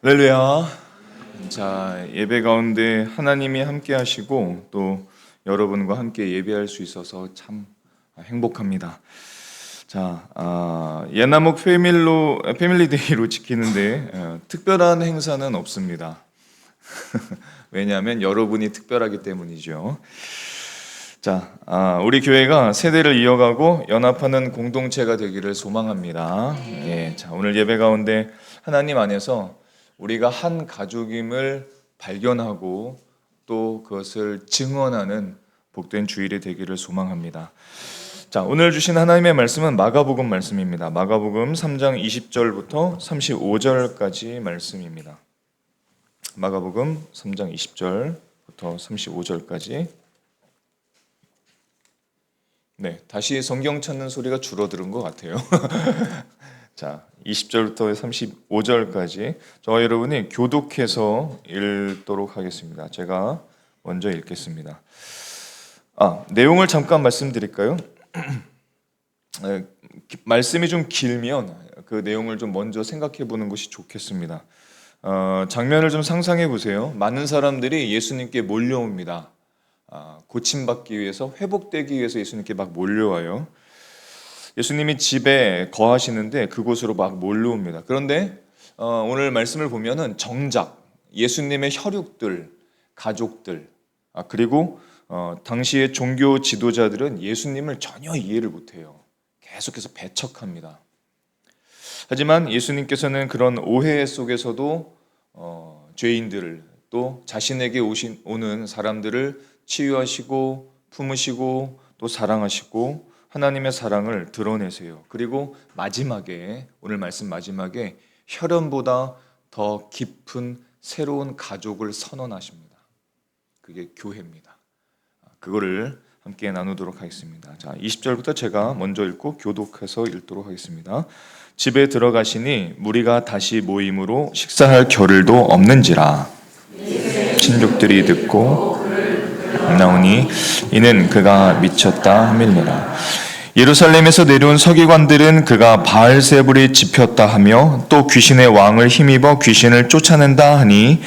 할렐루야. 자, 예배 가운데 하나님이 함께 하시고 또 여러분과 함께 예배할 수 있어서 참 행복합니다. 자, 예나목 패밀리데이로 지키는데 특별한 행사는 없습니다. 왜냐하면 여러분이 특별하기 때문이죠. 자, 우리 교회가 세대를 이어가고 연합하는 공동체가 되기를 소망합니다. 예, 자, 오늘 예배 가운데 하나님 안에서 우리가 한 가족임을 발견하고 또 그것을 증언하는 복된 주일이 되기를 소망합니다. 자, 오늘 주신 하나님의 말씀은 마가복음 말씀입니다. 마가복음 3장 20절부터 35절까지 말씀입니다. 마가복음 3장 20절부터 35절까지. 네, 다시 성경 찾는 소리가 줄어드는 것 같아요. 자, 20절부터 35절까지 저와 여러분이 교독해서 읽도록 하겠습니다. 제가 먼저 읽겠습니다. 내용을 잠깐 말씀드릴까요? 말씀이 좀 길면 그 내용을 좀 먼저 생각해 보는 것이 좋겠습니다. 장면을 좀 상상해 보세요. 많은 사람들이 예수님께 몰려옵니다. 고침받기 위해서, 회복되기 위해서 예수님께 막 몰려와요. 예수님이 집에 거하시는데 그곳으로 막 몰려옵니다. 그런데 오늘 말씀을 보면은 정작 예수님의 혈육들, 가족들, 그리고 당시의 종교 지도자들은 예수님을 전혀 이해를 못해요. 계속해서 배척합니다. 하지만 예수님께서는 그런 오해 속에서도 죄인들을 또 자신에게 오는 사람들을 치유하시고 품으시고 또 사랑하시고 하나님의 사랑을 드러내세요. 그리고 마지막에, 오늘 말씀 마지막에 혈연보다 더 깊은 새로운 가족을 선언하십니다. 그게 교회입니다. 그거를 함께 나누도록 하겠습니다. 자, 20절부터 제가 먼저 읽고 교독해서 읽도록 하겠습니다. 집에 들어가시니 무리가 다시 모임으로 식사할 겨를도 없는지라 친족들이 듣고 나오니 이는 그가 미쳤다 하밀니라. 예루살렘에서 내려온 서기관들은 그가 바알세불이 집혔다 하며 또 귀신의 왕을 힘입어 귀신을 쫓아낸다 하니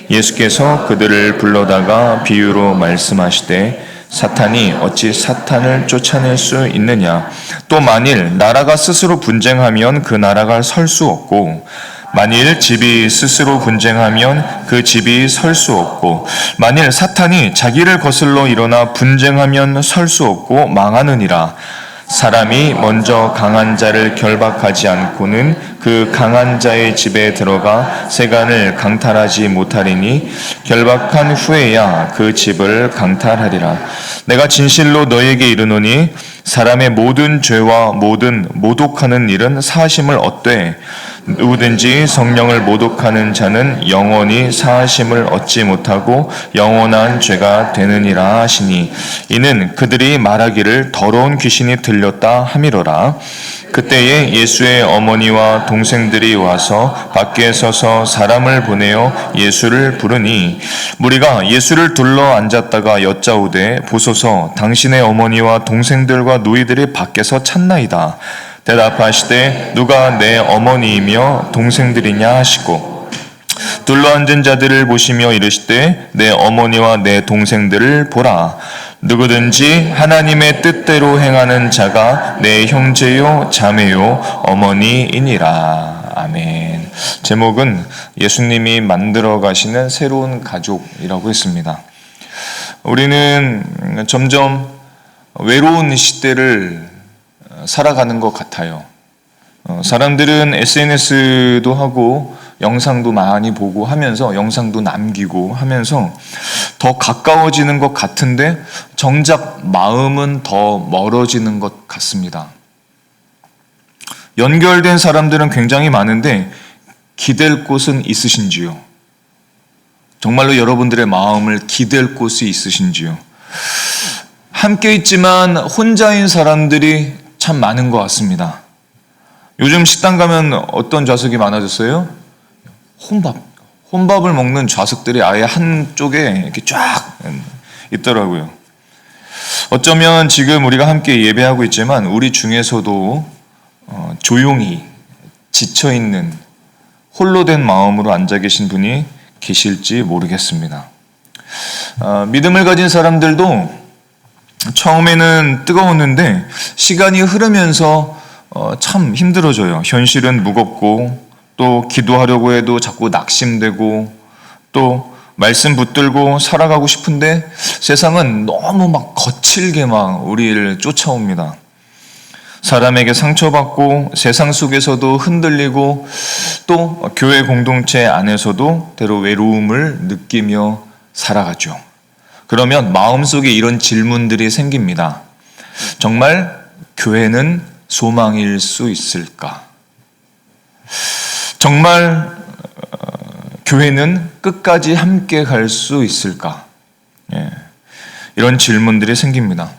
예수께서 그들을 불러다가 비유로 말씀하시되 사탄이 어찌 사탄을 쫓아낼 수 있느냐. 또 만일 나라가 스스로 분쟁하면 그 나라가 설 수 없고 만일 집이 스스로 분쟁하면 그 집이 설 수 없고 만일 사탄이 자기를 거슬러 일어나 분쟁하면 설 수 없고 망하느니라. 사람이 먼저 강한 자를 결박하지 않고는 그 강한 자의 집에 들어가 세간을 강탈하지 못하리니 결박한 후에야 그 집을 강탈하리라. 내가 진실로 너희에게 이르노니 사람의 모든 죄와 모든 모독하는 일은 사하심을 얻되 누구든지 성령을 모독하는 자는 영원히 사하심을 얻지 못하고 영원한 죄가 되느니라 하시니 이는 그들이 말하기를 더러운 귀신이 들렸다 함이로라. 그때에 예수의 어머니와 동생들이 와서 밖에 서서 사람을 보내어 예수를 부르니 무리가 예수를 둘러 앉았다가 여짜오되 보소서 당신의 어머니와 동생들과 누이들이 밖에서 찾나이다. 대답하시되 누가 내 어머니이며 동생들이냐 하시고 둘러앉은 자들을 보시며 이르시되 내 어머니와 내 동생들을 보라. 누구든지 하나님의 뜻대로 행하는 자가 내 형제요 자매요 어머니이니라. 아멘. 제목은 예수님이 만들어 가시는 새로운 가족이라고 했습니다. 우리는 점점 외로운 시대를 살아가는 것 같아요. 사람들은 SNS도 하고 영상도 많이 보고 하면서 영상도 남기고 하면서 더 가까워지는 것 같은데 정작 마음은 더 멀어지는 것 같습니다. 연결된 사람들은 굉장히 많은데 기댈 곳은 있으신지요? 정말로 여러분들의 마음을 기댈 곳이 있으신지요? 함께 있지만 혼자인 사람들이 참 많은 것 같습니다. 요즘 식당 가면 어떤 좌석이 많아졌어요? 혼밥을 먹는 좌석들이 아예 한쪽에 이렇게 쫙 있더라고요. 어쩌면 지금 우리가 함께 예배하고 있지만 우리 중에서도 조용히 지쳐있는 홀로 된 마음으로 앉아 계신 분이 계실지 모르겠습니다. 믿음을 가진 사람들도 처음에는 뜨거웠는데 시간이 흐르면서 참 힘들어져요. 현실은 무겁고 또 기도하려고 해도 자꾸 낙심되고 또 말씀 붙들고 살아가고 싶은데 세상은 너무 막 거칠게 막 우리를 쫓아옵니다. 사람에게 상처받고 세상 속에서도 흔들리고 또 교회 공동체 안에서도 때로 외로움을 느끼며 살아가죠. 그러면 마음속에 이런 질문들이 생깁니다. 정말 교회는 소망일 수 있을까? 정말 교회는 끝까지 함께 갈 수 있을까? 이런 질문들이 생깁니다.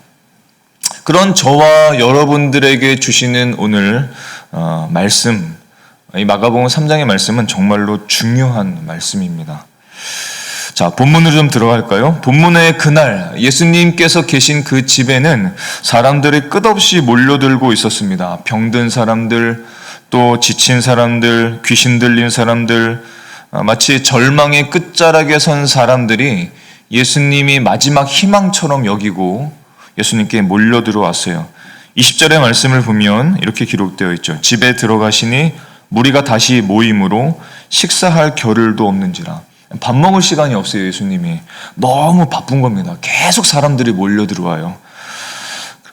그런 저와 여러분들에게 주시는 오늘 말씀, 이 마가복음 3장의 말씀은 정말로 중요한 말씀입니다. 자, 본문으로 좀 들어갈까요? 본문의 그날 예수님께서 계신 그 집에는 사람들이 끝없이 몰려들고 있었습니다. 병든 사람들, 또 지친 사람들, 귀신 들린 사람들, 마치 절망의 끝자락에 선 사람들이 예수님이 마지막 희망처럼 여기고 예수님께 몰려 들어왔어요. 20절의 말씀을 보면 이렇게 기록되어 있죠. 집에 들어가시니 무리가 다시 모임으로 식사할 겨를도 없는지라. 밥 먹을 시간이 없어요. 예수님이 너무 바쁜 겁니다. 계속 사람들이 몰려 들어와요.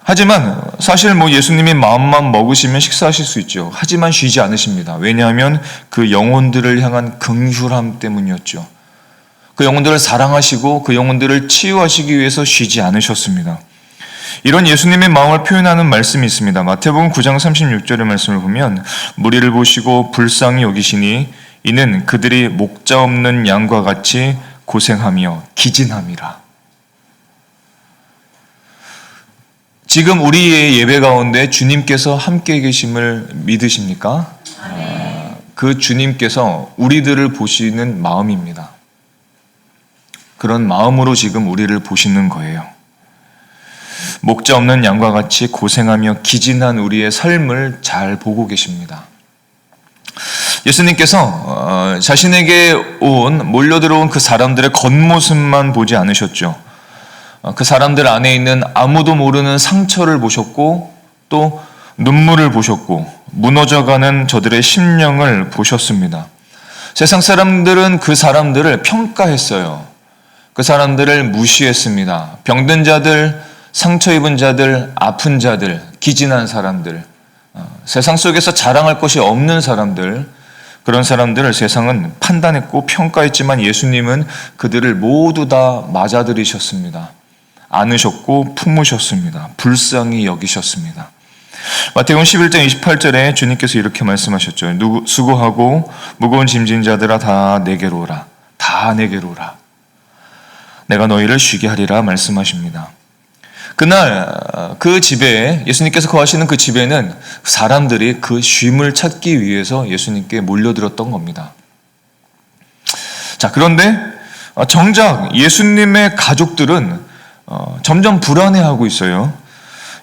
하지만 사실 예수님이 마음만 먹으시면 식사하실 수 있죠. 하지만 쉬지 않으십니다. 왜냐하면 그 영혼들을 향한 긍휼함 때문이었죠. 그 영혼들을 사랑하시고 그 영혼들을 치유하시기 위해서 쉬지 않으셨습니다. 이런 예수님의 마음을 표현하는 말씀이 있습니다. 마태복음 9장 36절의 말씀을 보면 무리를 보시고 불쌍히 여기시니 이는 그들이 목자 없는 양과 같이 고생하며 기진함이라. 지금 우리의 예배 가운데 주님께서 함께 계심을 믿으십니까? 그 주님께서 우리들을 보시는 마음입니다. 그런 마음으로 지금 우리를 보시는 거예요. 목자 없는 양과 같이 고생하며 기진한 우리의 삶을 잘 보고 계십니다. 예수님께서 자신에게 몰려들어온 그 사람들의 겉모습만 보지 않으셨죠. 그 사람들 안에 있는 아무도 모르는 상처를 보셨고 또 눈물을 보셨고 무너져가는 저들의 심령을 보셨습니다. 세상 사람들은 그 사람들을 평가했어요. 그 사람들을 무시했습니다. 병든 자들, 상처 입은 자들, 아픈 자들, 기진한 사람들, 세상 속에서 자랑할 것이 없는 사람들, 그런 사람들을 세상은 판단했고 평가했지만 예수님은 그들을 모두 다 맞아들이셨습니다. 안으셨고 품으셨습니다. 불쌍히 여기셨습니다. 마태복음 11장 28절에 주님께서 이렇게 말씀하셨죠. 수고하고 무거운 짐진 자들아 다 내게로 오라. 다 내게로 오라. 내가 너희를 쉬게 하리라 말씀하십니다. 그날 그 집에 예수님께서 거하시는 그 집에는 사람들이 그 쉼을 찾기 위해서 예수님께 몰려들었던 겁니다. 자, 그런데 정작 예수님의 가족들은 점점 불안해하고 있어요.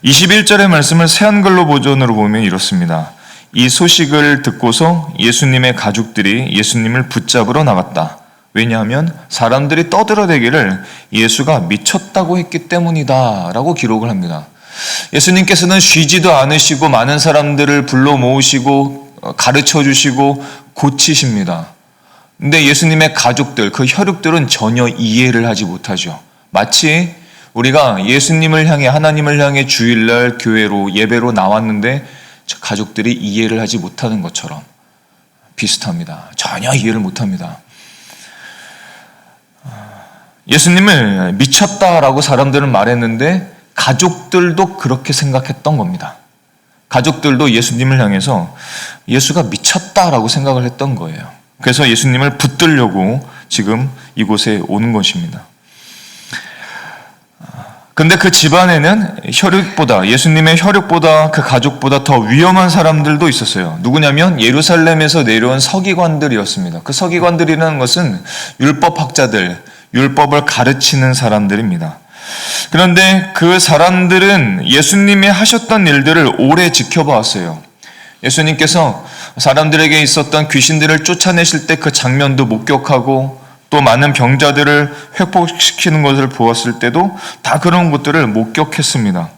21절의 말씀을 새한글로 버전으로 보면 이렇습니다. 이 소식을 듣고서 예수님의 가족들이 예수님을 붙잡으러 나갔다. 왜냐하면 사람들이 떠들어대기를 예수가 미쳤다고 했기 때문이다 라고 기록을 합니다. 예수님께서는 쉬지도 않으시고 많은 사람들을 불러 모으시고 가르쳐 주시고 고치십니다. 근데 예수님의 가족들, 그 혈육들은 전혀 이해를 하지 못하죠. 마치 우리가 예수님을 향해, 하나님을 향해 주일날 교회로 예배로 나왔는데 가족들이 이해를 하지 못하는 것처럼 비슷합니다. 전혀 이해를 못합니다. 예수님을 미쳤다라고 사람들은 말했는데 가족들도 그렇게 생각했던 겁니다. 가족들도 예수님을 향해서 예수가 미쳤다라고 생각을 했던 거예요. 그래서 예수님을 붙들려고 지금 이곳에 오는 것입니다. 근데 그 집안에는 예수님의 혈육보다 그 가족보다 더 위험한 사람들도 있었어요. 누구냐면 예루살렘에서 내려온 서기관들이었습니다. 그 서기관들이라는 것은 율법학자들, 율법을 가르치는 사람들입니다. 그런데 그 사람들은 예수님이 하셨던 일들을 오래 지켜봤어요. 예수님께서 사람들에게 있었던 귀신들을 쫓아내실 때 그 장면도 목격하고 또 많은 병자들을 회복시키는 것을 보았을 때도 다 그런 것들을 목격했습니다.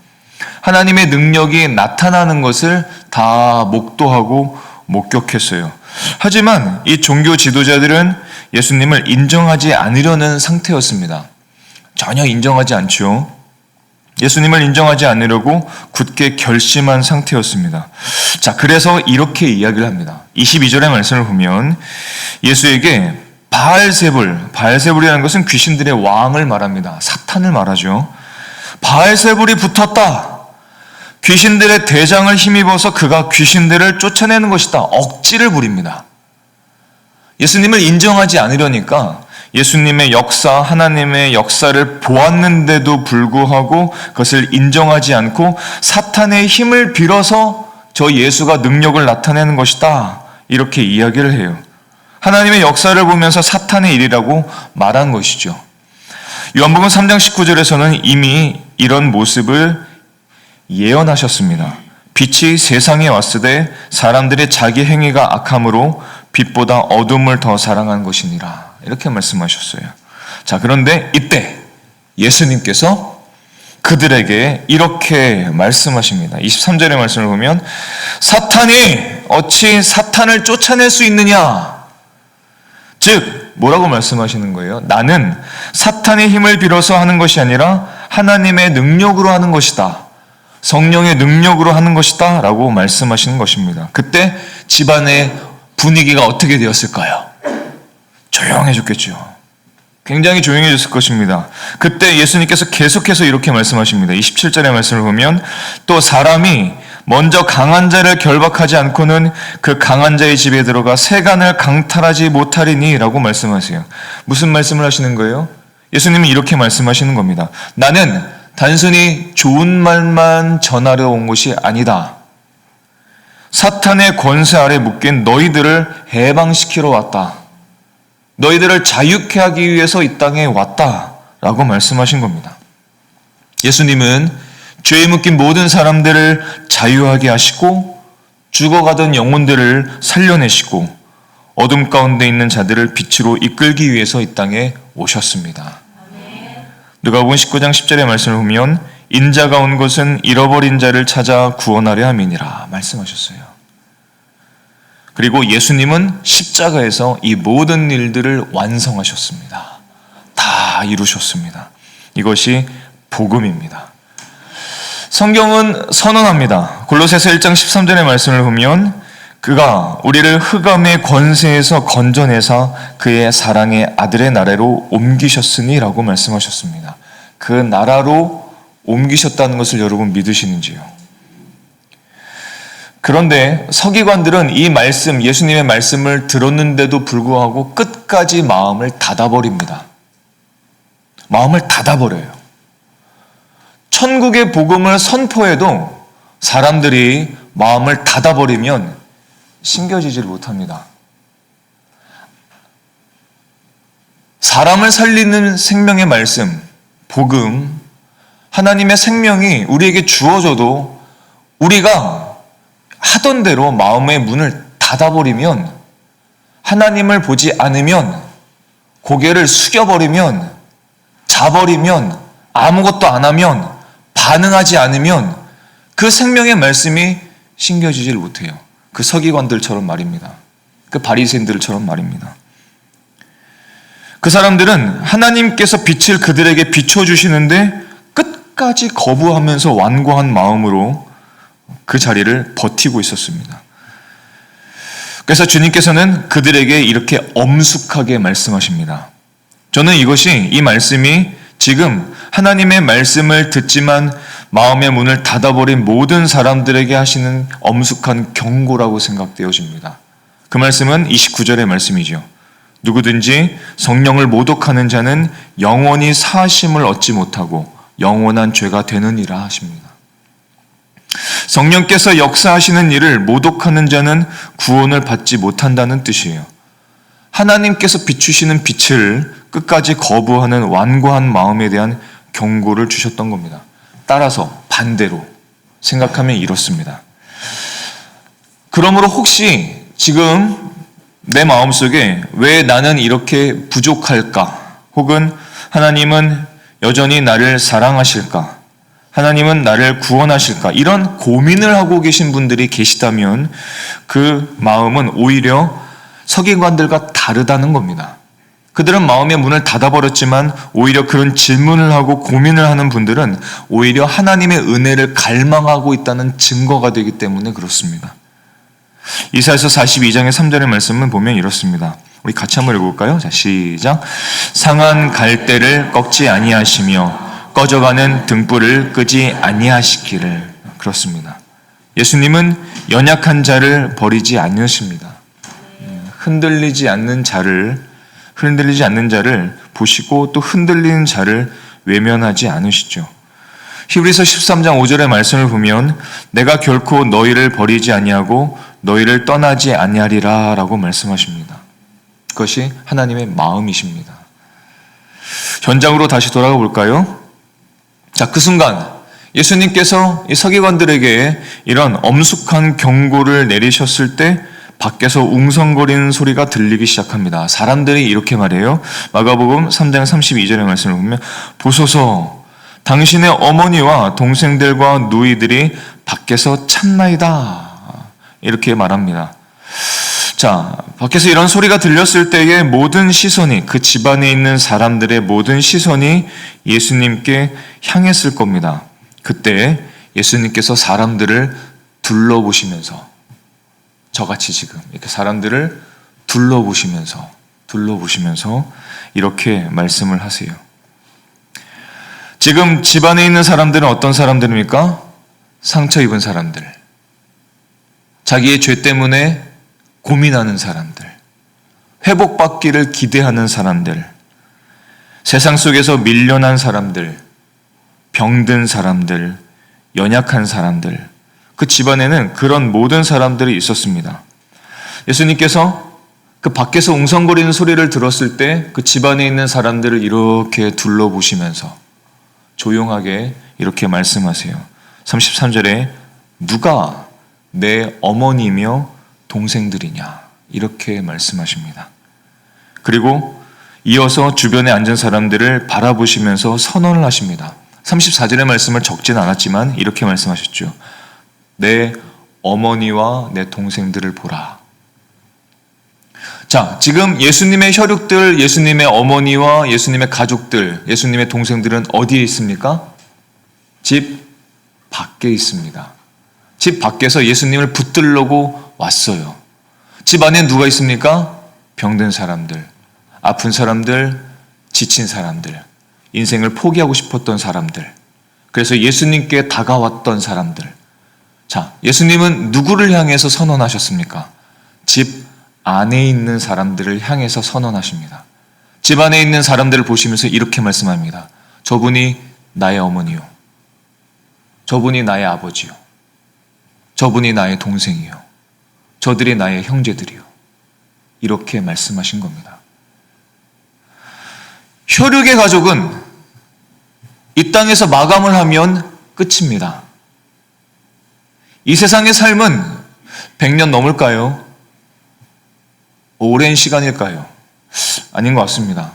하나님의 능력이 나타나는 것을 다 목도하고 목격했어요. 하지만 이 종교 지도자들은 예수님을 인정하지 않으려는 상태였습니다. 전혀 인정하지 않죠. 예수님을 인정하지 않으려고 굳게 결심한 상태였습니다. 자, 그래서 이렇게 이야기를 합니다. 22절의 말씀을 보면 예수에게 바알세불이라는 것은 귀신들의 왕을 말합니다. 사탄을 말하죠. 바알세불이 붙었다. 귀신들의 대장을 힘입어서 그가 귀신들을 쫓아내는 것이다. 억지를 부립니다. 예수님을 인정하지 않으려니까 예수님의 역사, 하나님의 역사를 보았는데도 불구하고 그것을 인정하지 않고 사탄의 힘을 빌어서 저 예수가 능력을 나타내는 것이다. 이렇게 이야기를 해요. 하나님의 역사를 보면서 사탄의 일이라고 말한 것이죠. 요한복음 3장 19절에서는 이미 이런 모습을 예언하셨습니다. 빛이 세상에 왔으되 사람들의 자기 행위가 악함으로 빛보다 어둠을 더 사랑한 것이니라. 이렇게 말씀하셨어요. 자, 그런데 이때 예수님께서 그들에게 이렇게 말씀하십니다. 23절의 말씀을 보면 사탄이 어찌 사탄을 쫓아낼 수 있느냐? 즉 뭐라고 말씀하시는 거예요? 나는 사탄의 힘을 빌어서 하는 것이 아니라 하나님의 능력으로 하는 것이다. 성령의 능력으로 하는 것이다 라고 말씀하시는 것입니다. 그때 집안의 분위기가 어떻게 되었을까요? 조용해졌겠죠. 굉장히 조용해졌을 것입니다. 그때 예수님께서 계속해서 이렇게 말씀하십니다. 27절의 말씀을 보면 또 사람이 먼저 강한 자를 결박하지 않고는 그 강한 자의 집에 들어가 세간을 강탈하지 못하리니 라고 말씀하세요. 무슨 말씀을 하시는 거예요? 예수님은 이렇게 말씀하시는 겁니다. 나는 단순히 좋은 말만 전하려 온 것이 아니다. 사탄의 권세 아래 묶인 너희들을 해방시키러 왔다. 너희들을 자유케 하기 위해서 이 땅에 왔다. 라고 말씀하신 겁니다. 예수님은 죄에 묶인 모든 사람들을 자유하게 하시고 죽어가던 영혼들을 살려내시고 어둠 가운데 있는 자들을 빛으로 이끌기 위해서 이 땅에 오셨습니다. 누가복음 19장 10절의 말씀을 보면 인자가 온 것은 잃어버린 자를 찾아 구원하려 함이니라 말씀하셨어요. 그리고 예수님은 십자가에서 이 모든 일들을 완성하셨습니다. 다 이루셨습니다. 이것이 복음입니다. 성경은 선언합니다. 골로새서 1장 13절의 말씀을 보면 그가 우리를 흑암의 권세에서 건져내사 그의 사랑의 아들의 나라로 옮기셨으니 라고 말씀하셨습니다. 그 나라로 옮기셨다는 것을 여러분 믿으시는지요? 그런데 서기관들은 이 말씀, 예수님의 말씀을 들었는데도 불구하고 끝까지 마음을 닫아버립니다. 마음을 닫아버려요. 천국의 복음을 선포해도 사람들이 마음을 닫아버리면 신겨지질 못합니다. 사람을 살리는 생명의 말씀, 복음, 하나님의 생명이 우리에게 주어져도 우리가 하던 대로 마음의 문을 닫아버리면, 하나님을 보지 않으면, 고개를 숙여버리면, 자버리면, 아무것도 안 하면, 반응하지 않으면 그 생명의 말씀이 신겨지질 못해요. 그 서기관들처럼 말입니다. 그 바리새인들처럼 말입니다. 그 사람들은 하나님께서 빛을 그들에게 비춰주시는데 끝까지 거부하면서 완고한 마음으로 그 자리를 버티고 있었습니다. 그래서 주님께서는 그들에게 이렇게 엄숙하게 말씀하십니다. 저는 이 말씀이 지금 하나님의 말씀을 듣지만 마음의 문을 닫아버린 모든 사람들에게 하시는 엄숙한 경고라고 생각되어집니다. 그 말씀은 29절의 말씀이죠. 누구든지 성령을 모독하는 자는 영원히 사하심을 얻지 못하고 영원한 죄가 되느니라 하십니다. 성령께서 역사하시는 일을 모독하는 자는 구원을 받지 못한다는 뜻이에요. 하나님께서 비추시는 빛을 끝까지 거부하는 완고한 마음에 대한 경고를 주셨던 겁니다. 따라서 반대로 생각하면 이렇습니다. 그러므로 혹시 지금 내 마음속에 왜 나는 이렇게 부족할까? 혹은 하나님은 여전히 나를 사랑하실까? 하나님은 나를 구원하실까? 이런 고민을 하고 계신 분들이 계시다면 그 마음은 오히려 서기관들과 다르다는 겁니다. 그들은 마음의 문을 닫아버렸지만 오히려 그런 질문을 하고 고민을 하는 분들은 오히려 하나님의 은혜를 갈망하고 있다는 증거가 되기 때문에 그렇습니다. 이사야서 42장의 3절의 말씀을 보면 이렇습니다. 우리 같이 한번 읽어볼까요? 자, 시작. 상한 갈대를 꺾지 아니하시며 꺼져가는 등불을 끄지 아니하시기를. 그렇습니다. 예수님은 연약한 자를 버리지 않으십니다. 흔들리지 않는 자를 보시고 또 흔들리는 자를 외면하지 않으시죠. 히브리서 13장 5절의 말씀을 보면 내가 결코 너희를 버리지 아니하고 너희를 떠나지 아니하리라 라고 말씀하십니다. 그것이 하나님의 마음이십니다. 현장으로 다시 돌아가 볼까요? 자, 그 순간 예수님께서 이 서기관들에게 이런 엄숙한 경고를 내리셨을 때 밖에서 웅성거리는 소리가 들리기 시작합니다. 사람들이 이렇게 말해요. 마가복음 3장 32절의 말씀을 보면 보소서 당신의 어머니와 동생들과 누이들이 밖에서 찾나이다. 이렇게 말합니다. 자, 밖에서 이런 소리가 들렸을 때의 모든 시선이, 그 집안에 있는 사람들의 모든 시선이 예수님께 향했을 겁니다. 그때 예수님께서 사람들을 둘러보시면서, 저같이 지금 이렇게 사람들을 둘러보시면서 이렇게 말씀을 하세요. 지금 집안에 있는 사람들은 어떤 사람들입니까? 상처 입은 사람들, 자기의 죄 때문에 고민하는 사람들, 회복받기를 기대하는 사람들, 세상 속에서 밀려난 사람들, 병든 사람들, 연약한 사람들, 그 집안에는 그런 모든 사람들이 있었습니다. 예수님께서 그 밖에서 웅성거리는 소리를 들었을 때 그 집안에 있는 사람들을 이렇게 둘러보시면서 조용하게 이렇게 말씀하세요. 33절에 누가 내 어머니며 동생들이냐 이렇게 말씀하십니다. 그리고 이어서 주변에 앉은 사람들을 바라보시면서 선언을 하십니다. 34절의 말씀을 적진 않았지만 이렇게 말씀하셨죠. 내 어머니와 내 동생들을 보라. 자, 지금 예수님의 혈육들, 예수님의 어머니와 예수님의 가족들, 예수님의 동생들은 어디에 있습니까? 집 밖에 있습니다. 집 밖에서 예수님을 붙들려고 왔어요. 집 안에 누가 있습니까? 병든 사람들, 아픈 사람들, 지친 사람들, 인생을 포기하고 싶었던 사람들, 그래서 예수님께 다가왔던 사람들. 자, 예수님은 누구를 향해서 선언하셨습니까? 집 안에 있는 사람들을 향해서 선언하십니다. 집 안에 있는 사람들을 보시면서 이렇게 말씀합니다. 저분이 나의 어머니요. 저분이 나의 아버지요. 저분이 나의 동생이요. 저들이 나의 형제들이요. 이렇게 말씀하신 겁니다. 혈육의 가족은 이 땅에서 마감을 하면 끝입니다. 이 세상의 삶은 100년 넘을까요? 오랜 시간일까요? 아닌 것 같습니다.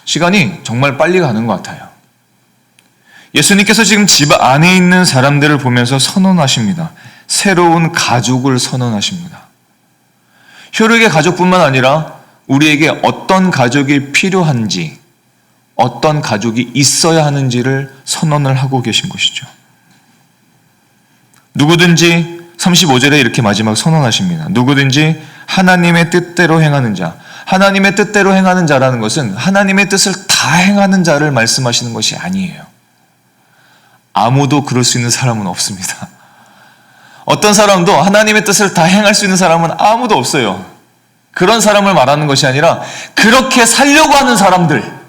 시간이 정말 빨리 가는 것 같아요. 예수님께서 지금 집 안에 있는 사람들을 보면서 선언하십니다. 새로운 가족을 선언하십니다. 혈육의 가족뿐만 아니라 우리에게 어떤 가족이 필요한지, 어떤 가족이 있어야 하는지를 선언을 하고 계신 것이죠. 누구든지 35절에 이렇게 마지막 선언하십니다. 누구든지 하나님의 뜻대로 행하는 자. 하나님의 뜻대로 행하는 자라는 것은 하나님의 뜻을 다 행하는 자를 말씀하시는 것이 아니에요. 아무도 그럴 수 있는 사람은 없습니다. 어떤 사람도 하나님의 뜻을 다 행할 수 있는 사람은 아무도 없어요. 그런 사람을 말하는 것이 아니라 그렇게 살려고 하는 사람들.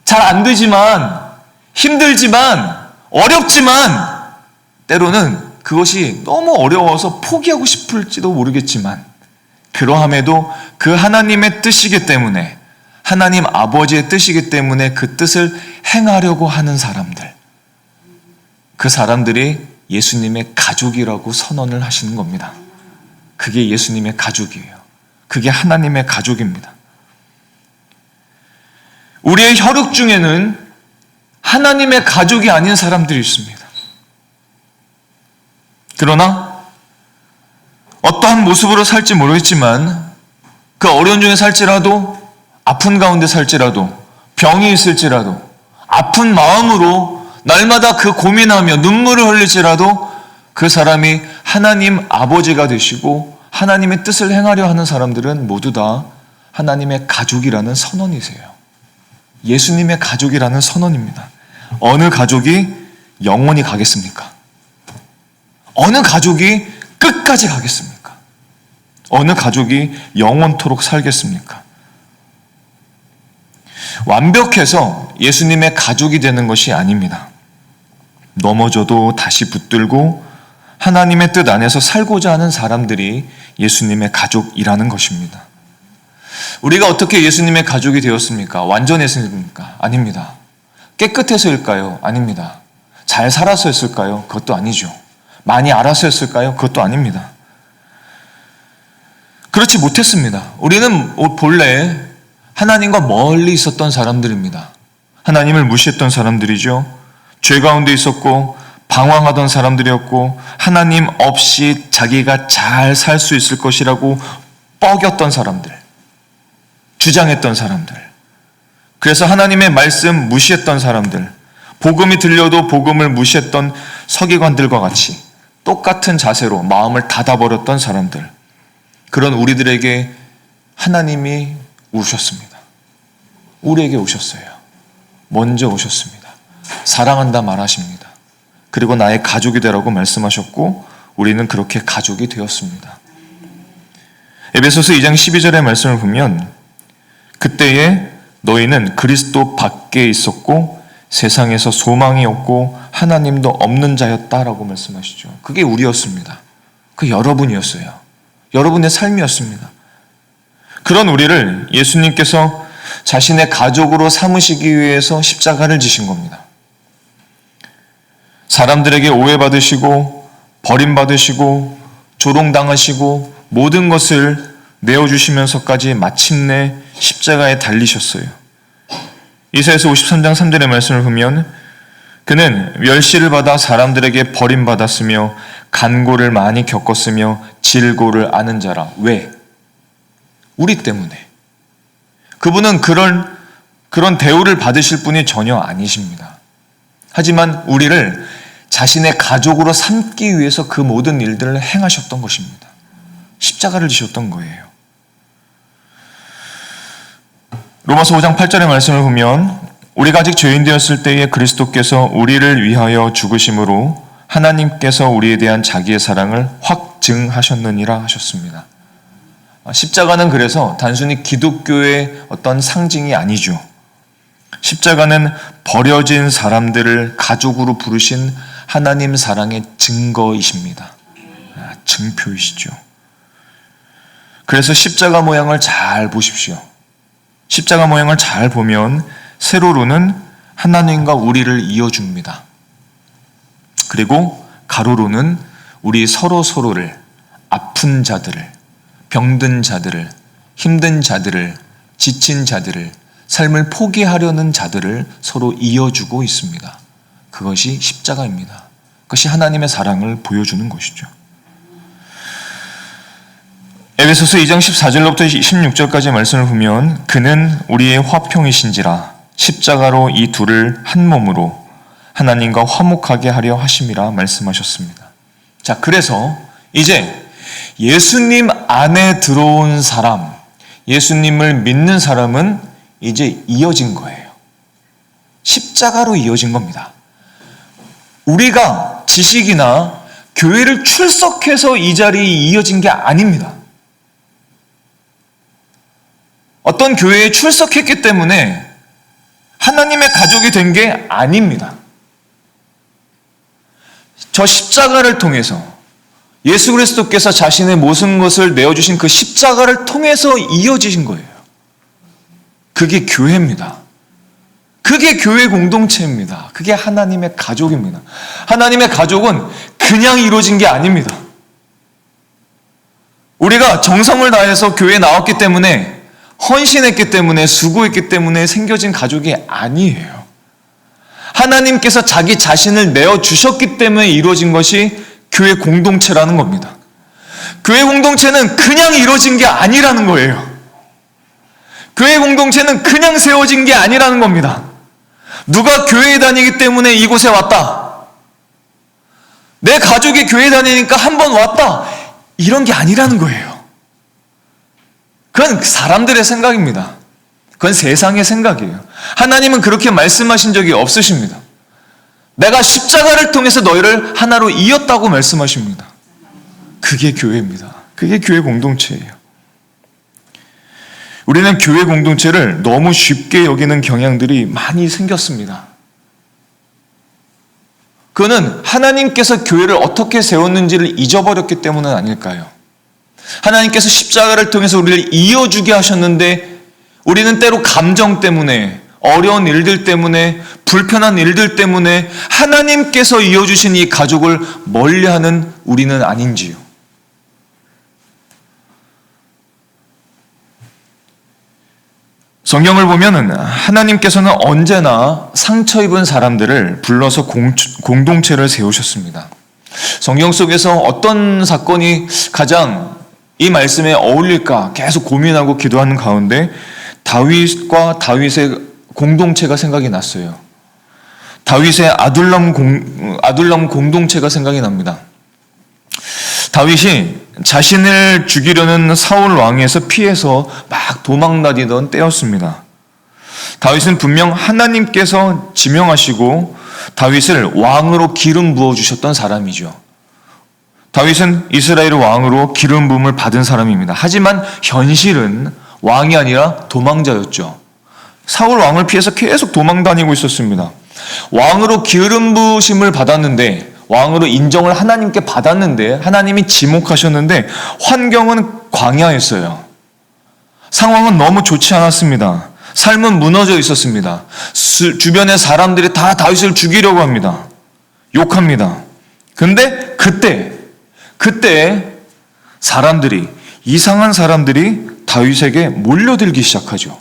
잘 안 되지만, 힘들지만, 어렵지만 때로는 그것이 너무 어려워서 포기하고 싶을지도 모르겠지만 그러함에도 그 하나님의 뜻이기 때문에, 하나님 아버지의 뜻이기 때문에 그 뜻을 행하려고 하는 사람들, 그 사람들이 예수님의 가족이라고 선언을 하시는 겁니다. 그게 예수님의 가족이에요. 그게 하나님의 가족입니다. 우리의 혈육 중에는 하나님의 가족이 아닌 사람들이 있습니다. 그러나 어떠한 모습으로 살지 모르겠지만 그 어려운 중에 살지라도, 아픈 가운데 살지라도, 병이 있을지라도, 아픈 마음으로 날마다 그 고민하며 눈물을 흘릴지라도 그 사람이 하나님 아버지가 되시고 하나님의 뜻을 행하려 하는 사람들은 모두 다 하나님의 가족이라는 선언이세요. 예수님의 가족이라는 선언입니다. 어느 가족이 영원히 가겠습니까? 어느 가족이 끝까지 가겠습니까? 어느 가족이 영원토록 살겠습니까? 완벽해서 예수님의 가족이 되는 것이 아닙니다. 넘어져도 다시 붙들고 하나님의 뜻 안에서 살고자 하는 사람들이 예수님의 가족이라는 것입니다. 우리가 어떻게 예수님의 가족이 되었습니까? 완전했습니까? 아닙니다. 깨끗해서일까요? 아닙니다. 잘 살아서였을까요? 그것도 아니죠. 많이 알아서였을까요? 그것도 아닙니다. 그렇지 못했습니다. 우리는 본래 하나님과 멀리 있었던 사람들입니다. 하나님을 무시했던 사람들이죠. 죄 가운데 있었고 방황하던 사람들이었고 하나님 없이 자기가 잘 살 수 있을 것이라고 뻐겼던 사람들, 주장했던 사람들, 그래서 하나님의 말씀 무시했던 사람들, 복음이 들려도 복음을 무시했던 서기관들과 같이 똑같은 자세로 마음을 닫아버렸던 사람들, 그런 우리들에게 하나님이 오셨습니다. 우리에게 오셨어요. 먼저 오셨습니다. 사랑한다 말하십니다. 그리고 나의 가족이 되라고 말씀하셨고 우리는 그렇게 가족이 되었습니다. 에베소서 2장 12절의 말씀을 보면 그때에 너희는 그리스도 밖에 있었고 세상에서 소망이 없고 하나님도 없는 자였다라고 말씀하시죠. 그게 우리였습니다. 그 여러분이었어요. 여러분의 삶이었습니다. 그런 우리를 예수님께서 자신의 가족으로 삼으시기 위해서 십자가를 지신 겁니다. 사람들에게 오해받으시고 버림받으시고 조롱당하시고 모든 것을 내어주시면서까지 마침내 십자가에 달리셨어요. 이사야서 53장 3절의 말씀을 보면 그는 멸시를 받아 사람들에게 버림받았으며 간고를 많이 겪었으며 질고를 아는 자라. 왜? 우리 때문에. 그분은 그런 대우를 받으실 분이 전혀 아니십니다. 하지만 우리를 자신의 가족으로 삼기 위해서 그 모든 일들을 행하셨던 것입니다. 십자가를 지셨던 거예요. 로마서 5장 8절의 말씀을 보면 우리가 아직 죄인 되었을 때에 그리스도께서 우리를 위하여 죽으심으로 하나님께서 우리에 대한 자기의 사랑을 확증하셨느니라 하셨습니다. 십자가는 그래서 단순히 기독교의 어떤 상징이 아니죠. 십자가는 버려진 사람들을 가족으로 부르신 하나님 사랑의 증거이십니다. 증표이시죠. 그래서 십자가 모양을 잘 보십시오. 십자가 모양을 잘 보면 세로로는 하나님과 우리를 이어줍니다. 그리고 가로로는 우리 서로를, 아픈 자들을, 병든 자들을, 힘든 자들을, 지친 자들을, 삶을 포기하려는 자들을 서로 이어주고 있습니다. 그것이 십자가입니다. 그것이 하나님의 사랑을 보여주는 것이죠. 에베소서 2장 14절로부터 16절까지 말씀을 보면 그는 우리의 화평이신지라 십자가로 이 둘을 한 몸으로 하나님과 화목하게 하려 하심이라 말씀하셨습니다. 자, 그래서 이제 예수님 안에 들어온 사람, 예수님을 믿는 사람은 이제 이어진 거예요. 십자가로 이어진 겁니다. 우리가 지식이나 교회를 출석해서 이 자리에 이어진 게 아닙니다. 어떤 교회에 출석했기 때문에 하나님의 가족이 된 게 아닙니다. 저 십자가를 통해서 예수 그리스도께서 자신의 모든 것을 내어주신 그 십자가를 통해서 이어지신 거예요. 그게 교회입니다. 그게 교회 공동체입니다. 그게 하나님의 가족입니다. 하나님의 가족은 그 그냥 이루어진 게 아닙니다. 우리가 정성을 다해서 교회에 나왔기 때문에, 헌신했기 때문에, 수고했기 때문에 생겨진 가족이 아니에요. 하나님께서 자기 자신을 내어주셨기 때문에 이루어진 것이 교회 공동체라는 겁니다. 교회 공동체는 그냥 이루어진 게 아니라는 거예요. 교회 공동체는 그냥 세워진 게 아니라는 겁니다. 누가 교회에 다니기 때문에 이곳에 왔다, 내 가족이 교회 다니니까 한 번 왔다, 이런 게 아니라는 거예요. 그건 사람들의 생각입니다. 그건 세상의 생각이에요. 하나님은 그렇게 말씀하신 적이 없으십니다. 내가 십자가를 통해서 너희를 하나로 이었다고 말씀하십니다. 그게 교회입니다. 그게 교회 공동체예요. 우리는 교회 공동체를 너무 쉽게 여기는 경향들이 많이 생겼습니다. 그거는 하나님께서 교회를 어떻게 세웠는지를 잊어버렸기 때문은 아닐까요? 하나님께서 십자가를 통해서 우리를 이어주게 하셨는데, 우리는 때로 감정 때문에, 어려운 일들 때문에, 불편한 일들 때문에 하나님께서 이어주신 이 가족을 멀리하는 우리는 아닌지요? 성경을 보면 하나님께서는 언제나 상처 입은 사람들을 불러서 공동체를 세우셨습니다. 성경 속에서 어떤 사건이 가장 이 말씀에 어울릴까 계속 고민하고 기도하는 가운데 다윗과 다윗의 공동체가 생각이 났어요. 다윗의 아둘람 공동체가 생각이 납니다. 다윗이 자신을 죽이려는 사울 왕에서 피해서 막 도망다니던 때였습니다. 다윗은 분명 하나님께서 지명하시고 다윗을 왕으로 기름 부어주셨던 사람이죠. 다윗은 이스라엘의 왕으로 기름 부음을 받은 사람입니다. 하지만 현실은 왕이 아니라 도망자였죠. 사울 왕을 피해서 계속 도망다니고 있었습니다. 왕으로 기름 부으심을 받았는데, 왕으로 인정을 하나님께 받았는데, 하나님이 지목하셨는데 환경은 광야였어요. 상황은 너무 좋지 않았습니다. 삶은 무너져 있었습니다. 주변의 사람들이 다 다윗을 죽이려고 합니다. 욕합니다. 근데 그때 이상한 사람들이 다윗에게 몰려들기 시작하죠.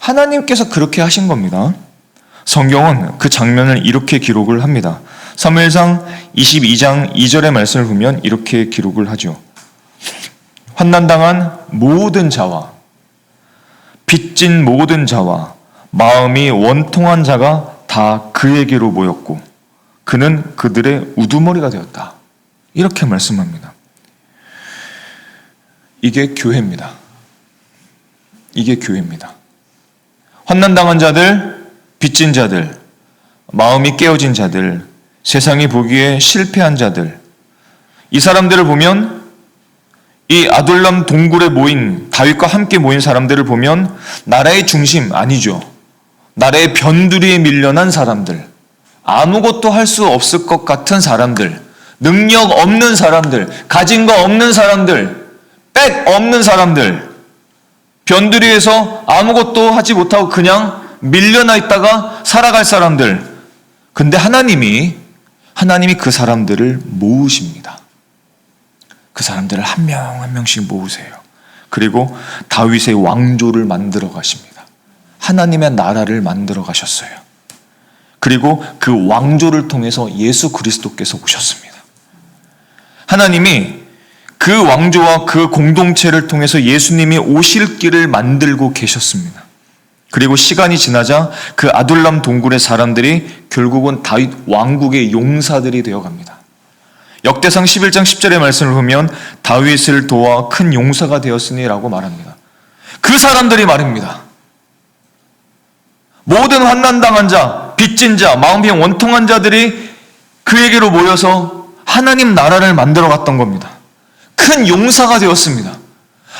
하나님께서 그렇게 하신 겁니다. 성경은 그 장면을 이렇게 기록을 합니다. 사무엘상 22장 2절의 말씀을 보면 이렇게 기록을 하죠. 환난당한 모든 자와 빚진 모든 자와 마음이 원통한 자가 다 그에게로 모였고 그는 그들의 우두머리가 되었다. 이렇게 말씀합니다. 이게 교회입니다. 이게 교회입니다. 환난당한 자들, 빚진 자들, 마음이 깨어진 자들, 세상이 보기에 실패한 자들, 이 사람들을 보면, 이 아둘람 동굴에 모인, 다윗과 함께 모인 사람들을 보면 나라의 중심 아니죠. 나라의 변두리에 밀려난 사람들, 아무것도 할 수 없을 것 같은 사람들, 능력 없는 사람들, 가진 거 없는 사람들, 백 없는 사람들, 변두리에서 아무것도 하지 못하고 그냥 밀려나 있다가 살아갈 사람들. 근데 하나님이 그 사람들을 모으십니다. 그 사람들을 한 명 한 명씩 모으세요. 그리고 다윗의 왕조를 만들어 가십니다. 하나님의 나라를 만들어 가셨어요. 그리고 그 왕조를 통해서 예수 그리스도께서 오셨습니다. 하나님이 그 왕조와 그 공동체를 통해서 예수님이 오실 길을 만들고 계셨습니다. 그리고 시간이 지나자 그 아둘람 동굴의 사람들이 결국은 다윗 왕국의 용사들이 되어갑니다. 역대상 11장 10절의 말씀을 보면 다윗을 도와 큰 용사가 되었으니 라고 말합니다. 그 사람들이 말입니다. 모든 환난당한 자, 빚진 자, 마음이 원통한 자들이 그에게로 모여서 하나님 나라를 만들어 갔던 겁니다. 큰 용사가 되었습니다.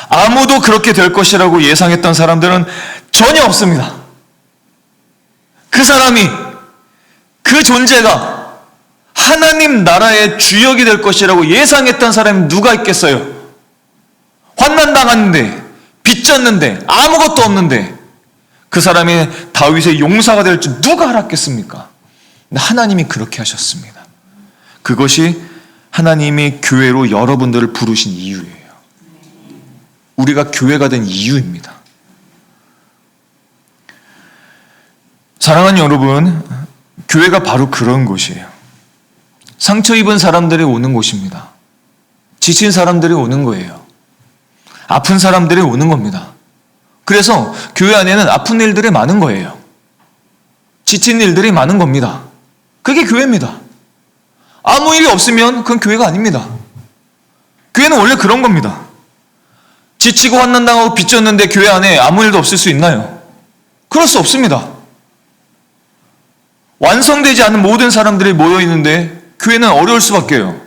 아무도 그렇게 될 것이라고 예상했던 사람들은 전혀 없습니다. 그 사람이, 그 존재가 하나님 나라의 주역이 될 것이라고 예상했던 사람이 누가 있겠어요? 환난당했는데, 빚졌는데, 아무것도 없는데 그 사람이 다윗의 용사가 될 줄 누가 알았겠습니까? 근데 하나님이 그렇게 하셨습니다. 그것이 하나님이 교회로 여러분들을 부르신 이유예요. 우리가 교회가 된 이유입니다. 사랑하는 여러분, 교회가 바로 그런 곳이에요. 상처 입은 사람들이 오는 곳입니다. 지친 사람들이 오는 거예요. 아픈 사람들이 오는 겁니다. 그래서 교회 안에는 아픈 일들이 많은 거예요. 지친 일들이 많은 겁니다. 그게 교회입니다. 아무 일이 없으면 그건 교회가 아닙니다. 교회는 원래 그런 겁니다. 지치고 환난당하고 빚졌는데 교회 안에 아무 일도 없을 수 있나요? 그럴 수 없습니다. 완성되지 않은 모든 사람들이 모여 있는데 교회는 어려울 수밖에요.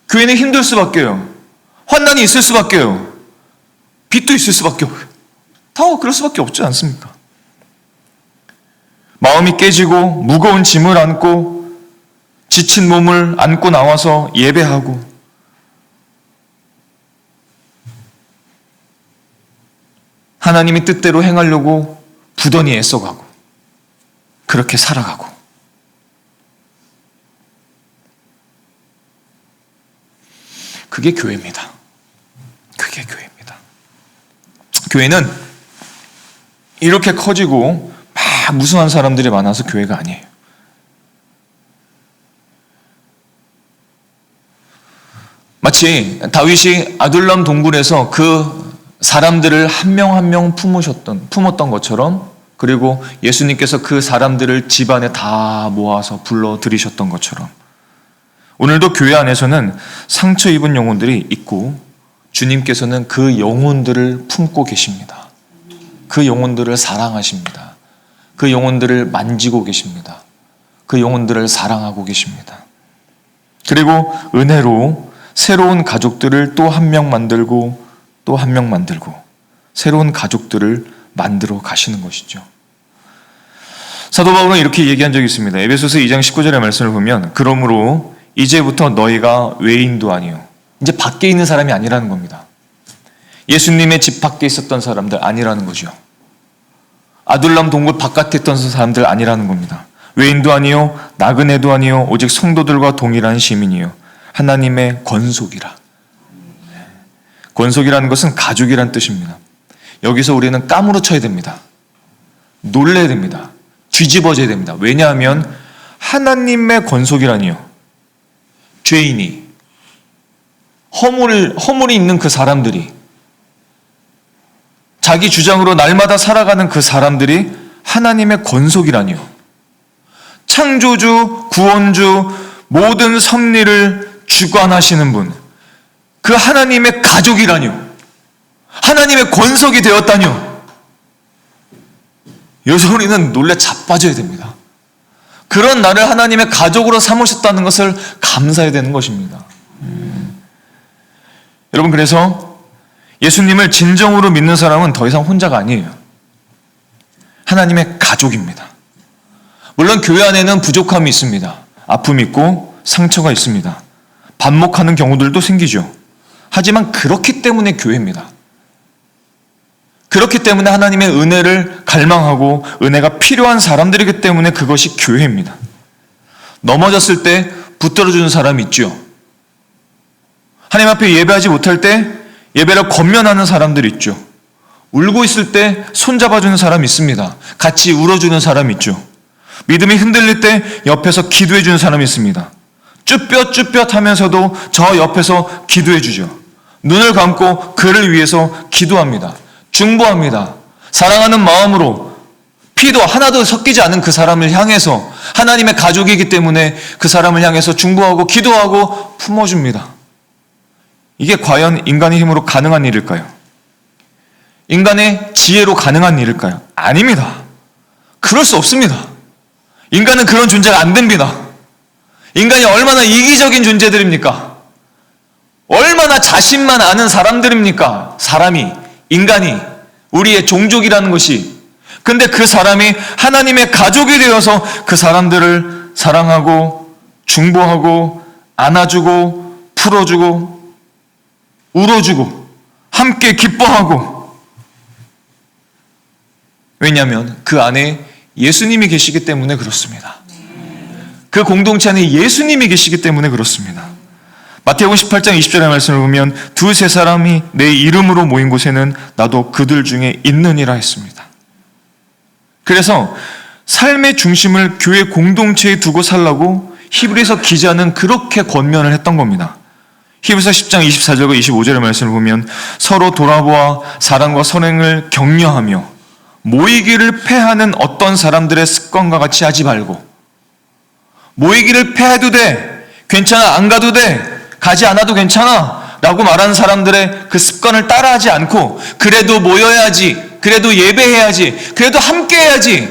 교회는 힘들 수밖에요. 환난이 있을 수밖에요. 빚도 있을 수밖에 없어요. 다 그럴 수밖에 없지 않습니까? 마음이 깨지고 무거운 짐을 안고 지친 몸을 안고 나와서 예배하고 하나님이 뜻대로 행하려고 부단히 애써가고 그렇게 살아가고 그게 교회입니다. 그게 교회입니다. 교회는 이렇게 커지고 막 무수한 사람들이 많아서 교회가 아니에요. 마치 다윗이 아둘람 동굴에서 그 사람들을 한 명 한 명 품었던 것처럼, 그리고 예수님께서 그 사람들을 집안에 다 모아서 불러들이셨던 것처럼, 오늘도 교회 안에서는 상처 입은 영혼들이 있고 주님께서는 그 영혼들을 품고 계십니다. 그 영혼들을 사랑하십니다. 그 영혼들을 만지고 계십니다. 그 영혼들을 사랑하고 계십니다. 그리고 은혜로 새로운 가족들을 또 한 명 만들고 또 한 명 만들고 새로운 가족들을 만들어 가시는 것이죠. 사도 바울은 이렇게 얘기한 적이 있습니다. 에베소서 2장 19절의 말씀을 보면, 그러므로 이제부터 너희가 외인도 아니요, 이제 밖에 있는 사람이 아니라는 겁니다. 예수님의 집 밖에 있었던 사람들 아니라는 거죠. 아둘람 동굴 바깥에 있던 사람들 아니라는 겁니다. 외인도 아니요 나그네도 아니요 오직 성도들과 동일한 시민이요 하나님의 권속이라. 권속이라는 것은 가족이란 뜻입니다. 여기서 우리는 까무러쳐야 됩니다. 놀라야 됩니다. 뒤집어져야 됩니다. 왜냐하면 하나님의 권속이라니요, 죄인이, 허물이 있는 그 사람들이, 자기 주장으로 날마다 살아가는 그 사람들이 하나님의 권속이라니요, 창조주, 구원주, 모든 섭리를 주관하시는 분, 그 하나님의 가족이라뇨, 하나님의 권속이 되었다뇨. 여기서 우리는 놀래 자빠져야 됩니다. 그런 나를 하나님의 가족으로 삼으셨다는 것을 감사해야 되는 것입니다. 여러분, 그래서 예수님을 진정으로 믿는 사람은 더 이상 혼자가 아니에요. 하나님의 가족입니다. 물론 교회 안에는 부족함이 있습니다. 아픔이 있고 상처가 있습니다. 반목하는 경우들도 생기죠. 하지만 그렇기 때문에 교회입니다. 그렇기 때문에 하나님의 은혜를 갈망하고 은혜가 필요한 사람들이기 때문에 그것이 교회입니다. 넘어졌을 때 붙들어주는 사람이 있죠. 하나님 앞에 예배하지 못할 때 예배를 권면하는 사람들이 있죠. 울고 있을 때 손잡아주는 사람이 있습니다. 같이 울어주는 사람이 있죠. 믿음이 흔들릴 때 옆에서 기도해주는 사람이 있습니다. 쭈뼛쭈뼛 하면서도 저 옆에서 기도해주죠. 눈을 감고 그를 위해서 기도합니다. 중보합니다. 사랑하는 마음으로 피도 하나도 섞이지 않은 그 사람을 향해서, 하나님의 가족이기 때문에 그 사람을 향해서 중보하고 기도하고 품어줍니다. 이게 과연 인간의 힘으로 가능한 일일까요? 인간의 지혜로 가능한 일일까요? 아닙니다. 그럴 수 없습니다. 인간은 그런 존재가 안 됩니다. 인간이 얼마나 이기적인 존재들입니까? 얼마나 자신만 아는 사람들입니까? 인간이, 우리의 종족이라는 것이. 근데 그 사람이 하나님의 가족이 되어서 그 사람들을 사랑하고 중보하고 안아주고 풀어주고 울어주고 함께 기뻐하고. 왜냐하면 그 안에 예수님이 계시기 때문에 그렇습니다. 그 공동체 안에 예수님이 계시기 때문에 그렇습니다. 마태복음 18장 20절의 말씀을 보면 두세 사람이 내 이름으로 모인 곳에는 나도 그들 중에 있느니라 했습니다. 그래서 삶의 중심을 교회 공동체에 두고 살라고 히브리서 기자는 그렇게 권면을 했던 겁니다. 히브리서 10장 24절과 25절의 말씀을 보면 서로 돌아보아 사랑과 선행을 격려하며 모이기를 패하는 어떤 사람들의 습관과 같이 하지 말고, 모이기를 패해도 돼, 괜찮아, 안 가도 돼, 가지 않아도 괜찮아 라고 말하는 사람들의 그 습관을 따라하지 않고, 그래도 모여야지, 그래도 예배해야지, 그래도 함께 해야지,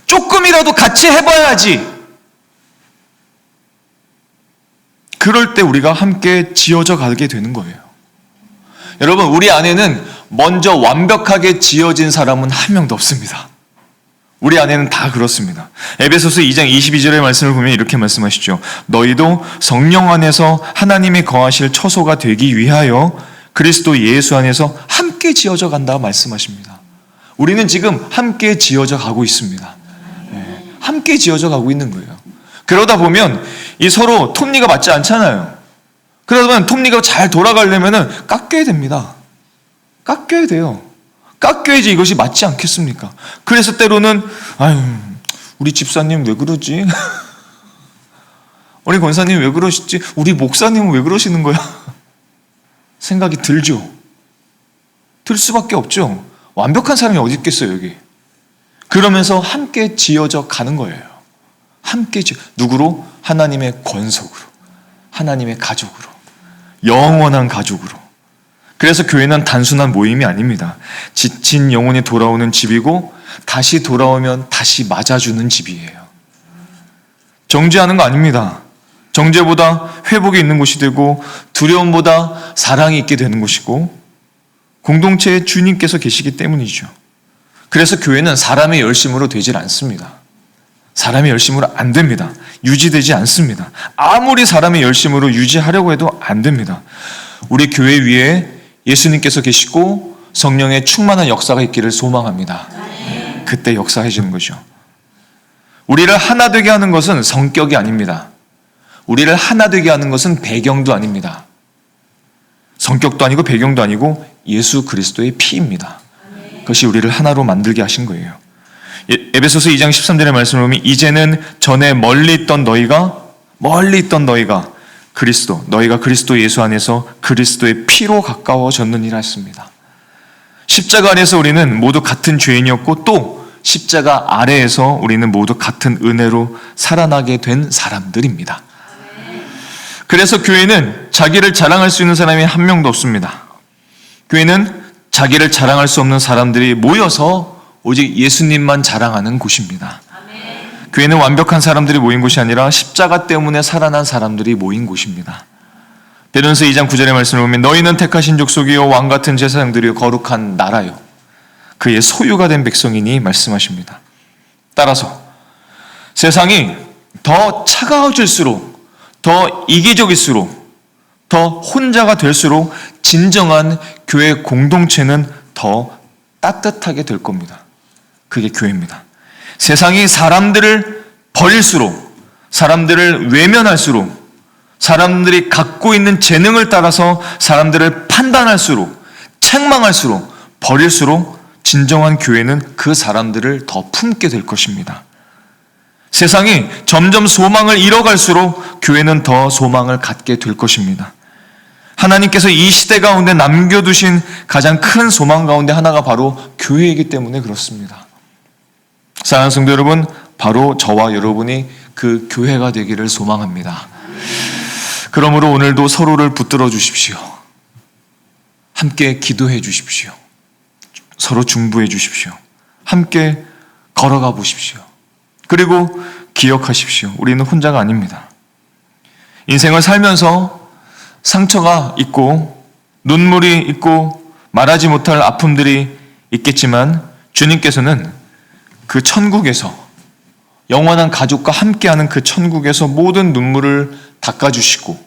조금이라도 같이 해봐야지, 그럴 때 우리가 함께 지어져 가게 되는 거예요. 여러분, 우리 안에는 먼저 완벽하게 지어진 사람은 한 명도 없습니다. 우리 안에는 다 그렇습니다. 에베소서 2장 22절의 말씀을 보면 이렇게 말씀하시죠. 너희도 성령 안에서 하나님이 거하실 처소가 되기 위하여 그리스도 예수 안에서 함께 지어져 간다 말씀하십니다. 우리는 지금 함께 지어져 가고 있습니다. 함께 지어져 가고 있는 거예요. 그러다 보면 이 서로 톱니가 맞지 않잖아요. 그러다 보면 톱니가 잘 돌아가려면 깎여야 됩니다. 깎여야 돼요. 깎여야지 이것이 맞지 않겠습니까? 그래서 때로는 아유, 우리 집사님 왜 그러지? 우리 권사님 왜 그러시지? 우리 목사님은 왜 그러시는 거야? 생각이 들죠. 들 수밖에 없죠. 완벽한 사람이 어디 있겠어요, 여기. 그러면서 함께 지어져 가는 거예요. 함께 누구로? 하나님의 권속으로, 하나님의 가족으로, 영원한 가족으로. 그래서 교회는 단순한 모임이 아닙니다. 지친 영혼이 돌아오는 집이고 다시 돌아오면 다시 맞아주는 집이에요. 정죄하는 거 아닙니다. 정죄보다 회복이 있는 곳이 되고 두려움보다 사랑이 있게 되는 곳이고 공동체에 주님께서 계시기 때문이죠. 그래서 교회는 사람의 열심으로 되질 않습니다. 사람의 열심으로 안 됩니다. 유지되지 않습니다. 아무리 사람의 열심으로 유지하려고 해도 안 됩니다. 우리 교회 위에 예수님께서 계시고 성령의 충만한 역사가 있기를 소망합니다. 그때 역사해 주는 거죠. 우리를 하나 되게 하는 것은 성격이 아닙니다. 우리를 하나 되게 하는 것은 배경도 아닙니다. 성격도 아니고 배경도 아니고 예수 그리스도의 피입니다. 그것이 우리를 하나로 만들게 하신 거예요. 에베소서 2장 13절의 말씀을 보면 이제는 전에 멀리 있던 너희가 그리스도, 너희가 그리스도 예수 안에서 그리스도의 피로 가까워졌느니라 했습니다. 십자가 안에서 우리는 모두 같은 죄인이었고 또 십자가 아래에서 우리는 모두 같은 은혜로 살아나게 된 사람들입니다. 그래서 교회는 자기를 자랑할 수 있는 사람이 한 명도 없습니다. 교회는 자기를 자랑할 수 없는 사람들이 모여서 오직 예수님만 자랑하는 곳입니다. 교회는 완벽한 사람들이 모인 곳이 아니라 십자가 때문에 살아난 사람들이 모인 곳입니다. 베드로전서 2장 9절의 말씀을 보면 너희는 택하신 족속이요 왕같은 제사장들이요 거룩한 나라요 그의 소유가 된 백성이니 말씀하십니다. 따라서 세상이 더 차가워질수록, 더 이기적일수록, 더 혼자가 될수록 진정한 교회 공동체는 더 따뜻하게 될 겁니다. 그게 교회입니다. 세상이 사람들을 버릴수록, 사람들을 외면할수록, 사람들이 갖고 있는 재능을 따라서 사람들을 판단할수록, 책망할수록, 버릴수록 진정한 교회는 그 사람들을 더 품게 될 것입니다. 세상이 점점 소망을 잃어갈수록 교회는 더 소망을 갖게 될 것입니다. 하나님께서 이 시대 가운데 남겨두신 가장 큰 소망 가운데 하나가 바로 교회이기 때문에 그렇습니다. 사랑하는 성도 여러분, 바로 저와 여러분이 그 교회가 되기를 소망합니다. 그러므로 오늘도 서로를 붙들어 주십시오. 함께 기도해 주십시오. 서로 중보해 주십시오. 함께 걸어가 보십시오. 그리고 기억하십시오. 우리는 혼자가 아닙니다. 인생을 살면서 상처가 있고 눈물이 있고 말하지 못할 아픔들이 있겠지만 주님께서는 그 천국에서 영원한 가족과 함께하는 그 천국에서 모든 눈물을 닦아주시고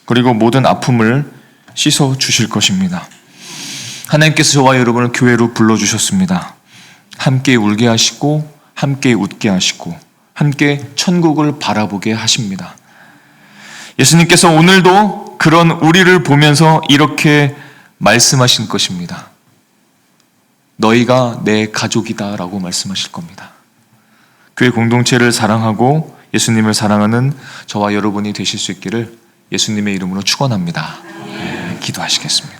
그리고 모든 아픔을 씻어주실 것입니다. 하나님께서 저와 여러분을 교회로 불러주셨습니다. 함께 울게 하시고 함께 웃게 하시고 함께 천국을 바라보게 하십니다. 예수님께서 오늘도 또 그런 우리를 보면서 이렇게 말씀하신 것입니다. 너희가 내 가족이다 라고 말씀하실 겁니다. 교회 공동체를 사랑하고 예수님을 사랑하는 저와 여러분이 되실 수 있기를 예수님의 이름으로 축원합니다. 기도하시겠습니다.